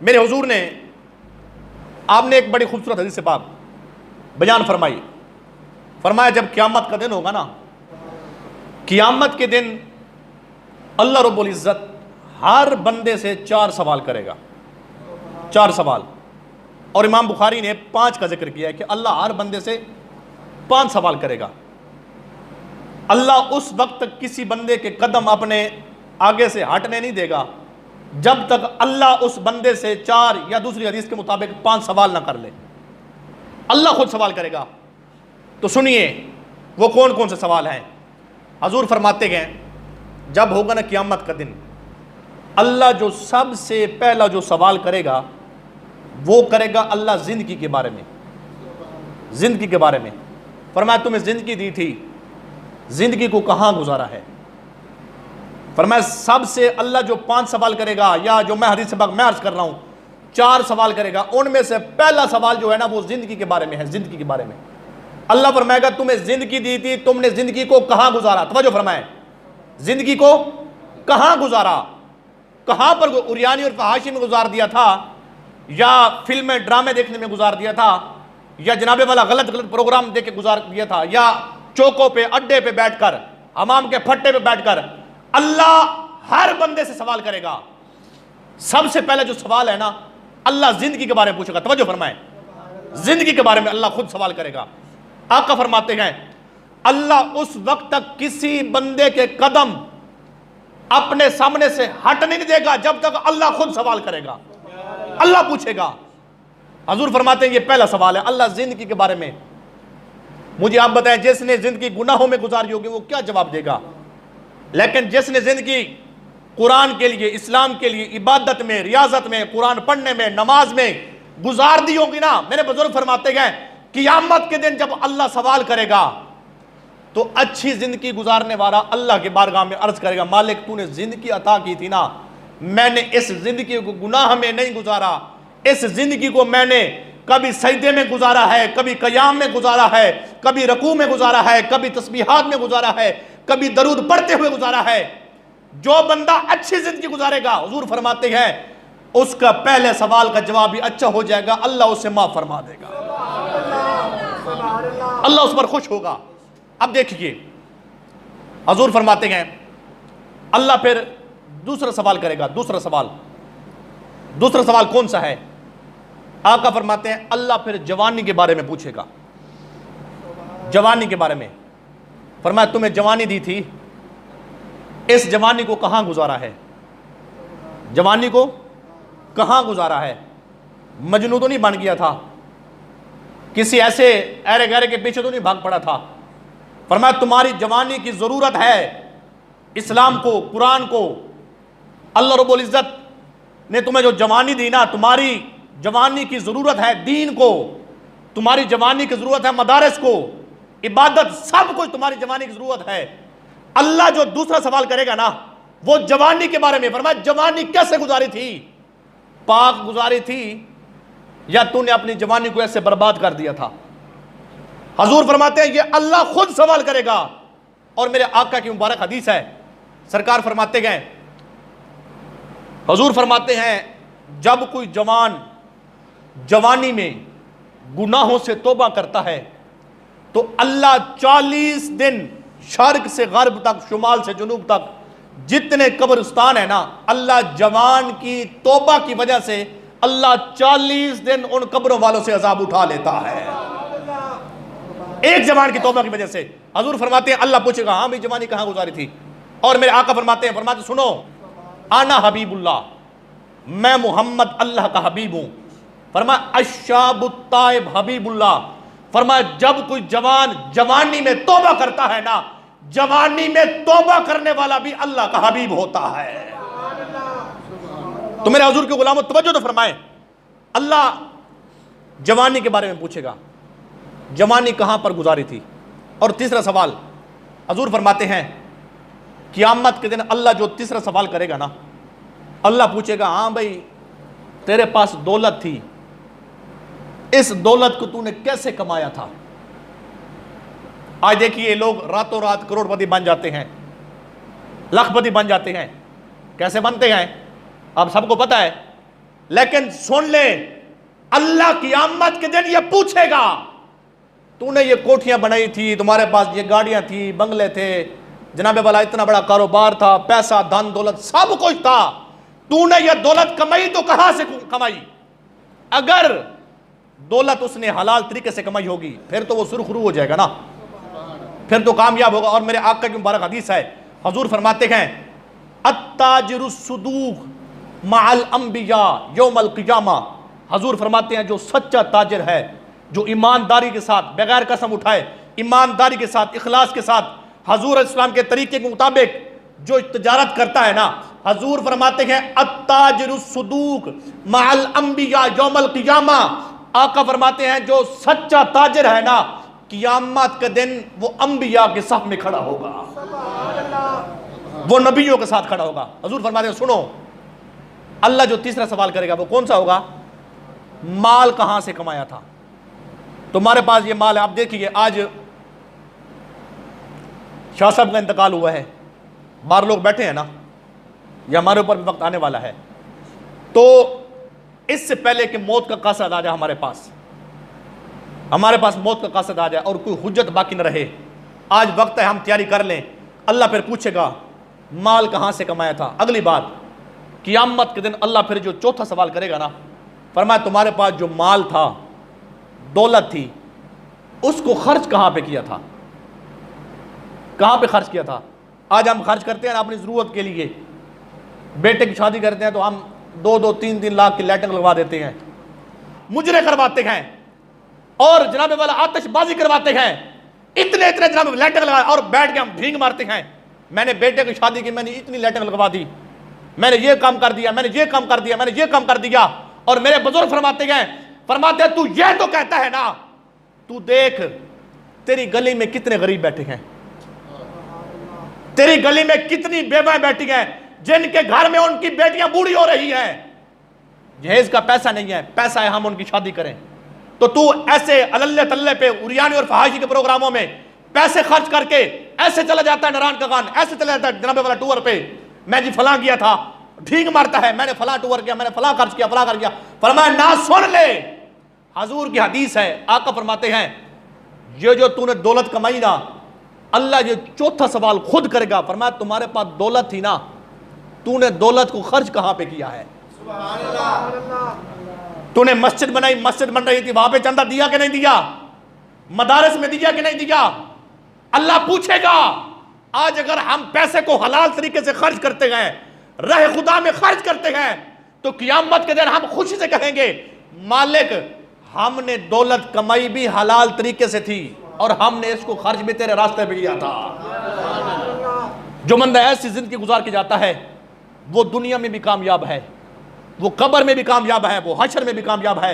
میرے حضور نے آپ نے ایک بڑی خوبصورت حدیث پاک بیان فرمائی. فرمایا جب قیامت کا دن ہوگا نا، قیامت کے دن اللہ رب العزت ہر بندے سے 4 سوال کرے گا. 4 سوال. اور امام بخاری نے 5 کا ذکر کیا ہے کہ اللہ ہر بندے سے 5 سوال کرے گا. اللہ اس وقت تک کسی بندے کے قدم اپنے آگے سے ہٹنے نہیں دے گا جب تک اللہ اس بندے سے 4 یا دوسری حدیث کے مطابق 5 سوال نہ کر لے. اللہ خود سوال کرے گا. تو سنیے وہ کون کون سے سوال ہیں. حضور فرماتے گئے جب ہوگا نا قیامت کا دن، اللہ جو سب سے پہلا جو سوال کرے گا وہ کرے گا اللہ زندگی کے بارے میں. زندگی کے بارے میں. فرمایا تمہیں زندگی دی تھی، زندگی کو کہاں گزارا ہے. فرمایا سب سے اللہ جو 5 سوال کرے گا، یا جو میں حدیث پاک میں عرض کر رہا ہوں 4 سوال کرے گا، ان میں سے پہلا سوال جو ہے نا وہ زندگی کے بارے میں ہے. زندگی کے بارے میں اللہ فرمائے گا تمہیں زندگی دی تھی، تم نے زندگی کو کہاں گزارا. توجہ فرمائے، زندگی کو کہاں گزارا، کہاں پر اریانی اور فحاشی میں گزار دیا تھا، یا فلمیں ڈرامے دیکھنے میں گزار دیا تھا، یا جناب والا غلط پروگرام دیکھ کے گزار دیا تھا، یا چوکوں پہ اڈے پہ بیٹھ کر، حمام کے پھٹے پہ بیٹھ کر. اللہ ہر بندے سے سوال کرے گا. سب سے پہلے جو سوال ہے نا اللہ زندگی کے بارے میں پوچھے گا. توجہ فرمائیں، زندگی کے بارے میں اللہ خود سوال کرے گا. آقا فرماتے ہیں اللہ اس وقت تک کسی بندے کے قدم اپنے سامنے سے ہٹنے نہیں دے گا جب تک اللہ خود سوال کرے گا. اللہ پوچھے گا. حضور فرماتے ہیں یہ پہلا سوال ہے اللہ زندگی کے بارے میں. مجھے آپ بتائیں جس نے زندگی گناہوں میں گزاری ہوگی وہ کیا جواب دے گا، لیکن جس نے زندگی قرآن کے لیے، اسلام کے لیے، عبادت میں، ریاضت میں، قرآن پڑھنے میں، نماز میں گزار دی ہوگی نا، میرے بزرگ فرماتے گئے قیامت کے دن جب اللہ سوال کرے گا تو اچھی زندگی گزارنے والا اللہ کے بارگاہ میں عرض کرے گا مالک تو نے زندگی عطا کی تھی نا، میں نے اس زندگی کو گناہ میں نہیں گزارا، اس زندگی کو میں نے کبھی سجدے میں گزارا ہے، کبھی قیام میں گزارا ہے، کبھی رکوع میں گزارا ہے، کبھی تسبیحات میں گزارا ہے، کبھی درود پڑھتے ہوئے گزارا ہے. جو بندہ اچھی زندگی گزارے گا حضور فرماتے ہیں اس کا پہلے سوال کا جواب بھی اچھا ہو جائے گا، اللہ اسے معاف فرما دے گا، اللہ اس پر خوش ہوگا. اب دیکھیے حضور فرماتے ہیں اللہ پھر دوسرا سوال کرے گا. دوسرا سوال کون سا ہے؟ آقا فرماتے ہیں اللہ پھر جوانی کے بارے میں پوچھے گا. جوانی کے بارے میں. فرمایا تمہیں جوانی دی تھی، اس جوانی کو کہاں گزارا ہے، جوانی کو کہاں گزارا ہے. مجنون تو نہیں بن گیا تھا، کسی ایسے ایرے گہرے کے پیچھے تو نہیں بھاگ پڑا تھا. فرمایا تمہاری جوانی کی ضرورت ہے اسلام کو، قرآن کو. اللہ رب العزت نے تمہیں جو جوانی دی نا، تمہاری جوانی کی ضرورت ہے دین کو، تمہاری جوانی کی ضرورت ہے مدارس کو، عبادت، سب کچھ تمہاری جوانی کی ضرورت ہے. اللہ جو دوسرا سوال کرے گا نا وہ جوانی کے بارے میں. فرمایا جوانی کیسے گزاری تھی، پاک گزاری تھی یا تو نے اپنی جوانی کو ایسے برباد کر دیا تھا. حضور فرماتے ہیں یہ اللہ خود سوال کرے گا. اور میرے آقا کی مبارک حدیث ہے، سرکار فرماتے گئے، حضور فرماتے ہیں جب کوئی جوان جوانی میں گناہوں سے توبہ کرتا ہے تو اللہ 40 دن شرق سے غرب تک، شمال سے جنوب تک جتنے قبرستان ہیں نا، اللہ جوان کی توبہ کی وجہ سے اللہ 40 دن ان قبروں والوں سے عذاب اٹھا لیتا ہے، ایک جوان کی توبہ کی وجہ سے. حضور فرماتے ہیں اللہ پوچھے گا ہاں بھی جوانی کہاں گزاری تھی. اور میرے آقا فرماتے ہیں سنو انا حبیب اللہ، میں محمد اللہ کا حبیب ہوں. فرمایا الشاب التائب حبیب اللہ. فرمایا جب کوئی جوان جوانی میں توبہ کرتا ہے نا، جوانی میں توبہ کرنے والا بھی اللہ کا حبیب ہوتا ہے. تو میرے حضور کے غلاموں توجہ تو فرمائیں، اللہ جوانی کے بارے میں پوچھے گا جوانی کہاں پر گزاری تھی. اور تیسرا سوال حضور فرماتے ہیں قیامت کے دن اللہ جو تیسرا سوال کرے گا نا، اللہ پوچھے گا ہاں بھائی تیرے پاس دولت تھی، اس دولت کو تو نے کیسے کمایا تھا. آج دیکھیے لوگ راتوں رات کروڑ پتی بن جاتے ہیں، لاکھ پتی بن جاتے ہیں. کیسے بنتے ہیں آپ سب کو پتا ہے. لیکن سن لے اللہ قیامت کے دن یہ پوچھے گا تو نے یہ کوٹھیاں بنائی تھی, تمہارے پاس یہ گاڑیاں تھی, بنگلے تھے, جناب والا اتنا بڑا کاروبار تھا, پیسہ دھن دولت سب کچھ تھا, تو نے یہ دولت کمائی تو کہاں سے کمائی؟ اگر دولت اس نے حلال طریقے سے کمائی ہوگی پھر تو وہ سرخرو ہو جائے گا نا, پھر تو کامیاب ہوگا. اور میرے آقا کی مبارک حدیث ہے, حضور فرماتے ہیں التاجر الصدوق مع الانبیاء یوم القیامہ. حضور فرماتے ہیں جو سچا تاجر ہے, جو ایمانداری کے ساتھ بغیر قسم اٹھائے, ایمانداری کے ساتھ, اخلاص کے ساتھ, حضور اسلام کے طریقے کے مطابق جو تجارت کرتا ہے نا, حضور فرماتے ہیں التاجر الصدوق مع الانبیاء یوم القیامہ. آقا فرماتے ہیں جو سچا تاجر ہے نا, قیامت کے دن وہ انبیاء کے صف میں کھڑا ہوگا, وہ نبیوں کے ساتھ کھڑا ہوگا. حضور فرماتے ہیں سنو, اللہ جو تیسرا سوال کرے گا وہ کون سا ہوگا؟ مال کہاں سے کمایا تھا؟ تمہارے پاس یہ مال ہے. آپ دیکھیے آج شاہ صاحب کا انتقال ہوا ہے, باہر لوگ بیٹھے ہیں نا, یہ ہمارے اوپر بھی وقت آنے والا ہے, تو اس سے پہلے کہ موت کا قاصد آ جائے ہمارے پاس موت کا قاصد آ جائے اور کوئی حجت باقی نہ رہے, آج وقت ہے ہم تیاری کر لیں. اللہ پھر پوچھے گا مال کہاں سے کمایا تھا. اگلی بات, قیامت کے دن اللہ پھر جو چوتھا سوال کرے گا نا, فرمایا تمہارے پاس جو مال تھا, دولت تھی, اس کو خرچ کہاں پہ کیا تھا؟ کہاں پہ خرچ کیا تھا؟ آج ہم خرچ کرتے ہیں نا اپنی ضرورت کے لیے, بیٹے کی شادی کرتے ہیں تو ہم 2-3 لاکھ کی لائٹنگ لگوا دیتے ہیں, مجرے کرواتے ہیں, اور جناب والا آتش بازی کرواتے ہیں, اتنے جناب لائٹنگ لگا اور بیٹھ کے ہم بھینگ مارتے ہیں. میں نے بیٹے کی شادی کی, میں نے اتنی لائٹنگ لگوا دی, میں نے یہ کام کر دیا, میں نے یہ کام کر دیا, میں نے یہ کام کر دیا. اور میرے بزرگ فرماتے ہیں تو یہ تو کہتا ہے نا, تو دیکھ تیری گلی میں کتنے غریب بیٹھے ہیں, تیری گلی میں کتنی بیوائیں بیٹھی ہیں جن کے گھر میں ان کی بیٹیاں بوڑھی ہو رہی ہیں, جہیز کا پیسہ نہیں ہے, پیسہ ہے ہم ان کی شادی کریں. تو ایسے اللہ تلے پہ اریانی اور فحاشی کے پروگراموں میں پیسے خرچ کر کے ایسے چلا جاتا ہے نران کا گان, ایسے چلا جاتا ہے جناب والا ٹور پہ, میں جی فلاں گیا تھا, ڈھینگ مارتا ہے میں نے فلاں ٹور کیا, میں نے فلاں خرچ کیا, فلاں کر کیا. فرمایا نہ سن لے, حضور کی حدیث ہے, آقا فرماتے ہیں یہ جو تو نے دولت کمائی نا, اللہ یہ چوتھا سوال خود کرے گا. فرمایا تمہارے پاس دولت تھی نا, تو نے دولت کو خرچ کہاں پہ کیا ہے؟ تو نے مسجد بنائی, مسجد بن رہی تھی, وہاں پہ چندہ دیا کہ نہیں دیا؟ مدارس میں دیا کہ نہیں دیا؟ اللہ پوچھے گا. آج اگر ہم پیسے کو حلال طریقے سے خرچ کرتے ہیں, راہ خدا میں خرچ کرتے ہیں, تو قیامت کے دن ہم خوشی سے کہیں گے مالک ہم نے دولت کمائی بھی حلال طریقے سے تھی اور ہم نے اس کو خرچ بھی تیرے راستے پہ کیا تھا. جو بندہ ایسی زندگی گزار کے جاتا ہے وہ دنیا میں بھی کامیاب ہے, وہ قبر میں بھی کامیاب ہے, وہ حشر میں بھی کامیاب ہے.